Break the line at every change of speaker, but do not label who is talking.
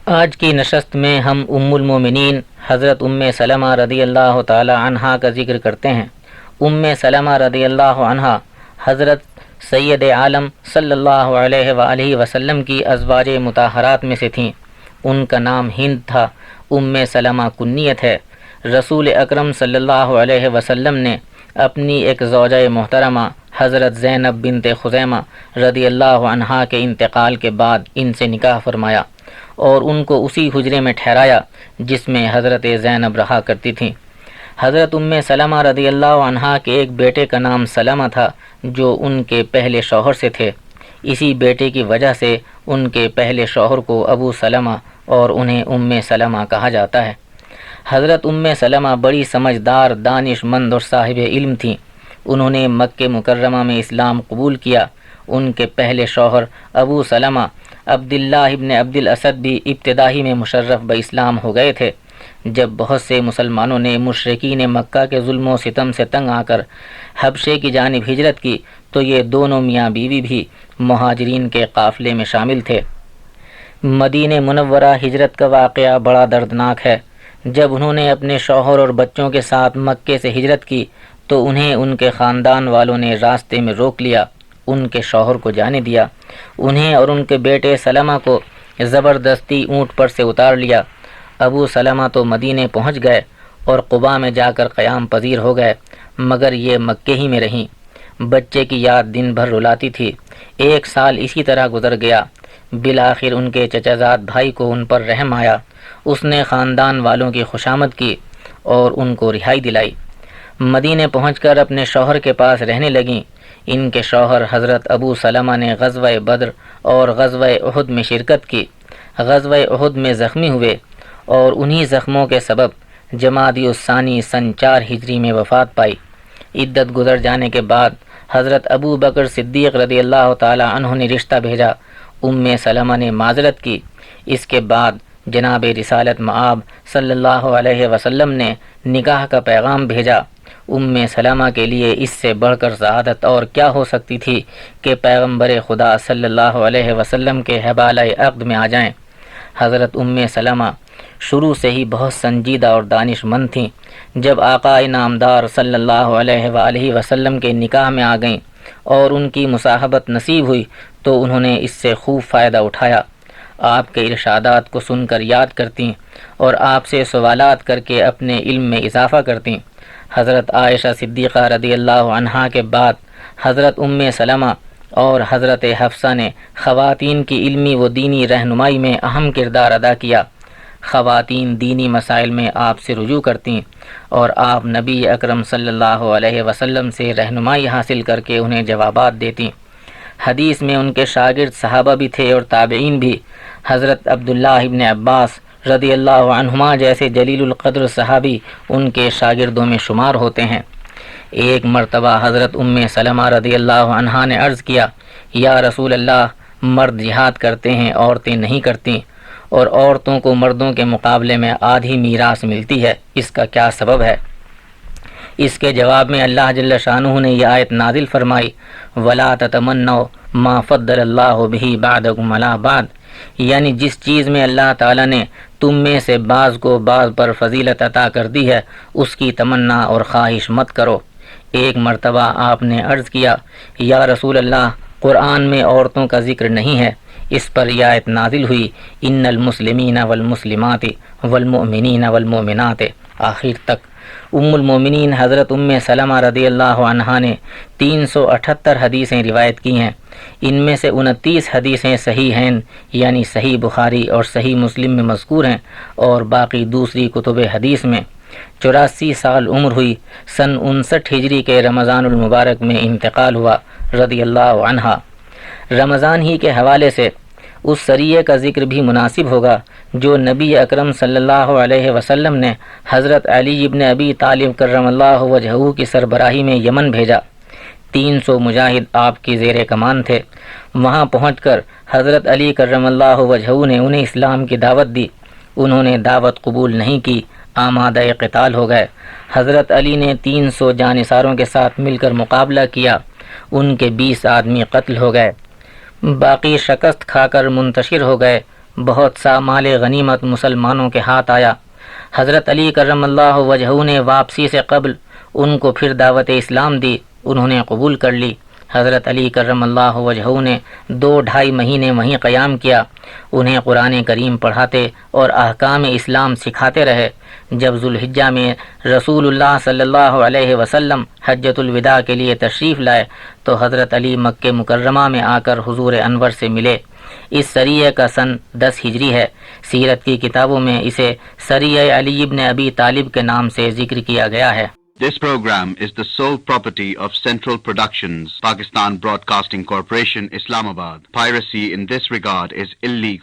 آج کی نشست میں ہم ام المومنین حضرت ام سلمہ رضی اللہ تعالی عنہا کا ذکر کرتے ہیں۔ ام سلمہ رضی اللہ عنہا حضرت سید عالم صلی اللہ علیہ وآلہ وسلم کی ازواج مطہرات میں سے تھیں۔ ان کا نام ہند تھا۔ ام سلمہ کنیت ہے۔ رسول اکرم صلی اللہ علیہ وسلم نے اپنی ایک زوجہ محترمہ حضرت زینب بنت خزیمہ رضی اللہ عنہا کے انتقال کے بعد ان سے نکاح فرمایا اور ان کو اسی حجرے میں ٹھہرایا جس میں حضرت زینب رہا کرتی تھیں۔ حضرت ام سلمہ رضی اللہ عنہا کے ایک بیٹے کا نام سلمہ تھا جو ان کے پہلے شوہر سے تھے۔ اسی بیٹے کی وجہ سے ان کے پہلے شوہر کو ابو سلمہ اور انہیں ام سلمہ کہا جاتا ہے۔ حضرت ام سلمہ بڑی سمجھدار، دانش مند اور صاحب علم تھیں۔ انہوں نے مکہ مکرمہ میں اسلام قبول کیا۔ ان کے پہلے شوہر ابو سلمہ عبداللہ ابن عبد الاسد بھی ابتدائی میں مشرف باسلام ہو گئے تھے۔ جب بہت سے مسلمانوں نے مشرکین مکہ کے ظلم و ستم سے تنگ آ کر حبشے کی جانب ہجرت کی تو یہ دونوں میاں بیوی بھی مہاجرین کے قافلے میں شامل تھے۔ مدینہ منورہ ہجرت کا واقعہ بڑا دردناک ہے۔ جب انہوں نے اپنے شوہر اور بچوں کے ساتھ مکے سے ہجرت کی تو انہیں ان کے خاندان والوں نے راستے میں روک لیا، ان کے شوہر کو جانے دیا۔ انہیں اور ان کے بیٹے سلمہ کو زبردستی اونٹ پر سے اتار لیا۔ ابو سلمہ تو مدینے پہنچ گئے اور قباء میں جا کر قیام پذیر ہو گئے، مگر یہ مکے ہی میں رہیں۔ بچے کی یاد دن بھر رلاتی تھی۔ 1 سال اسی طرح گزر گیا۔ بالآخر ان کے چچا زاد بھائی کو ان پر رحم آیا۔ اس نے خاندان والوں کی خوشامد کی اور ان کو رہائی دلائی۔ مدینے پہنچ کر اپنے شوہر کے پاس رہنے لگیں۔ ان کے شوہر حضرت ابو سلمہ نے غزوہ بدر اور غزوہ احد میں شرکت کی۔ غزوہ احد میں زخمی ہوئے اور انہی زخموں کے سبب جمادی الثانی سن 4 ہجری میں وفات پائی۔ عدت گزر جانے کے بعد حضرت ابو بکر صدیق رضی اللہ تعالی عنہ نے رشتہ بھیجا۔ ام سلمہ نے معذرت کی۔ اس کے بعد جناب رسالت مآب صلی اللہ علیہ وسلم نے نکاح کا پیغام بھیجا۔ ام سلمہ کے لیے اس سے بڑھ کر سعادت اور کیا ہو سکتی تھی کہ پیغمبر خدا صلی اللہ علیہ وسلم کے حوالہ عقد میں آ جائیں۔ حضرت ام سلمہ شروع سے ہی بہت سنجیدہ اور دانش مند تھیں۔ جب آقا نامدار صلی اللہ علیہ وآلہ وسلم کے نکاح میں آ گئیں اور ان کی مصاحبت نصیب ہوئی تو انہوں نے اس سے خوب فائدہ اٹھایا۔ آپ کے ارشادات کو سن کر یاد کرتیں اور آپ سے سوالات کر کے اپنے علم میں اضافہ کرتیں۔ حضرت عائشہ صدیقہ رضی اللہ عنہا کے بعد حضرت ام سلمہ اور حضرت حفصہ نے خواتین کی علمی و دینی رہنمائی میں اہم کردار ادا کیا۔ خواتین دینی مسائل میں آپ سے رجوع کرتیں اور آپ نبی اکرم صلی اللہ علیہ وسلم سے رہنمائی حاصل کر کے انہیں جوابات دیتیں۔ حدیث میں ان کے شاگرد صحابہ بھی تھے اور تابعین بھی۔ حضرت عبداللہ ابن عباس رضی اللہ عنہما جیسے جلیل القدر صحابی ان کے شاگردوں میں شمار ہوتے ہیں۔ ایک مرتبہ حضرت ام سلمہ رضی اللہ عنہا نے عرض کیا، یا رسول اللہ، مرد جہاد کرتے ہیں، عورتیں نہیں کرتیں، اور عورتوں کو مردوں کے مقابلے میں آدھی میراث ملتی ہے، اس کا کیا سبب ہے؟ اس کے جواب میں اللہ جل شانہ نے یہ آیت نازل فرمائی، وَلَا تَتَمَنَّوْا مَا فَضَّلَ اللَّهُ بِهِ بَعْضَكُمْ عَلَىٰ بَعْضٍ، یعنی جس چیز میں اللہ تعالیٰ نے تم میں سے بعض کو بعض پر فضیلت عطا کر دی ہے اس کی تمنا اور خواہش مت کرو۔ ایک مرتبہ آپ نے عرض کیا، یا رسول اللہ، قرآن میں عورتوں کا ذکر نہیں ہے۔ اس پر یہ آیت نازل ہوئی، ان المسلمین والمسلمات والمؤمنین والمؤمنات، آخر تک۔ ام المومنین حضرت ام سلمہ رضی اللہ عنہا نے 378 حدیثیں روایت کی ہیں۔ ان میں سے 29 حدیثیں صحیحین یعنی صحیح بخاری اور صحیح مسلم میں مذکور ہیں اور باقی دوسری کتب حدیث میں۔ 84 سال عمر ہوئی۔ سن 59 ہجری کے رمضان المبارک میں انتقال ہوا رضی اللہ عنہا۔ رمضان ہی کے حوالے سے اس سریے کا ذکر بھی مناسب ہوگا جو نبی اکرم صلی اللہ علیہ وسلم نے حضرت علی ابن ابی طالب کرم اللہ وجہہ کی سربراہی میں یمن بھیجا۔ 300 مجاہد آپ کی زیر کمان تھے۔ وہاں پہنچ کر حضرت علی کرم اللہ وجہہ نے انہیں اسلام کی دعوت دی۔ انہوں نے دعوت قبول نہیں کی، آمادہ قتال ہو گئے۔ حضرت علی نے 300 جانثاروں کے ساتھ مل کر مقابلہ کیا۔ ان کے 20 آدمی قتل ہو گئے، باقی شکست کھا کر منتشر ہو گئے۔ بہت سا مال غنیمت مسلمانوں کے ہاتھ آیا۔ حضرت علی کرم اللہ وجہہ نے واپسی سے قبل ان کو پھر دعوت اسلام دی، انہوں نے قبول کر لی۔ حضرت علی کرم اللہ وجہہ نے 2-2.5 مہینے وہیں قیام کیا، انہیں قرآن کریم پڑھاتے اور احکام اسلام سکھاتے رہے۔ جب ذوالحجہ میں رسول اللہ صلی اللہ علیہ وسلم حجۃ الوداع کے لیے تشریف لائے تو حضرت علی مکہ مکرمہ میں آ کر حضور انور سے ملے۔ اس سریہ کا سن 10 ہجری ہے۔ سیرت کی کتابوں میں اسے سریہ علی ابن ابی طالب کے نام سے ذکر کیا گیا ہے۔
This program is the sole property of Central Productions, Pakistan Broadcasting Corporation, Islamabad. Piracy in this regard is illegal.